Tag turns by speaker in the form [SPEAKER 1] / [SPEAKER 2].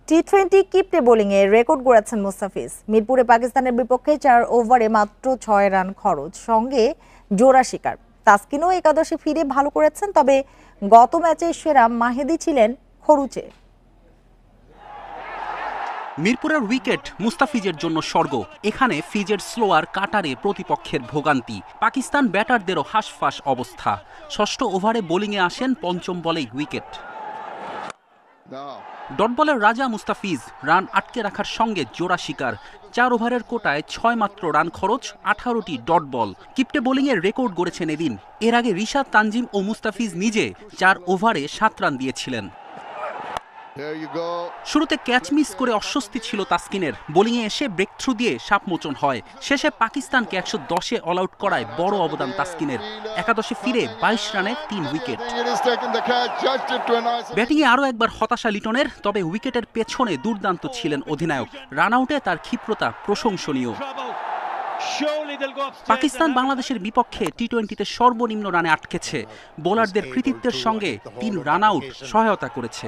[SPEAKER 1] টি-20 কিপটে বোলিংয়ে রেকর্ড গড়েছেন মুস্তাফিজ। মিরপুরে পাকিস্তানের বিপক্ষে 4 ওভারে মাত্র 6 রান খরচ, সঙ্গে জোড়া শিকার। তাসকিনও একাদশে ফিরে ভালো করেছেন, তবে গত ম্যাচের সেরা মাহেদী ছিলেন খরুচে।
[SPEAKER 2] মিরপুরের উইকেট মুস্তাফিজের জন্য স্বর্গ। এখানে ফিজের স্লোয়ার কাটারে প্রতিপক্ষের ভোগান্তি। পাকিস্তান ব্যাটারদেরও হাঁসফাঁস অবস্থা। ষষ্ঠ ওভারে বোলিংয়ে আসেন পঞ্চম বলেই উইকেট। ডট বলের রাজা মুস্তাফিজ রান আটকে রাখার সঙ্গে জোড়া শিকার। 4 ওভারের কোটায় 6 মাত্র রান খরচ, 18টি ডট বল। কিপটে বোলিংয়ের রেকর্ড গড়েছেন এদিন। এর আগে রিশাদ, তানজিম ও মুস্তাফিজ নিজে 4 ওভারে 7 রান দিয়েছিলেন। শুরুতে ক্যাচ মিস করে অস্বস্তি ছিল তাসকিনের। বোলিংয়ে এসে ব্রেক থ্রু দিয়ে সাপমোচন হয়। শেষে পাকিস্তানকে 110-এ অল আউট করায় বড় অবদান তাসকিনের। একাদশে ফিরে 22 রানে 3 উইকেট। ব্যাটিংয়ে আরও একবার হতাশা লিটনের, তবে উইকেটের পেছনে দুর্দান্ত ছিলেন অধিনায়ক। রান আউটে তার ক্ষিপ্রতা প্রশংসনীয়। পাকিস্তান বাংলাদেশের বিপক্ষে টি-20তে সর্বনিম্ন রানে আটকেছে। বোলারদের কৃতিত্বের সঙ্গে 3 রান আউট সহায়তা করেছে।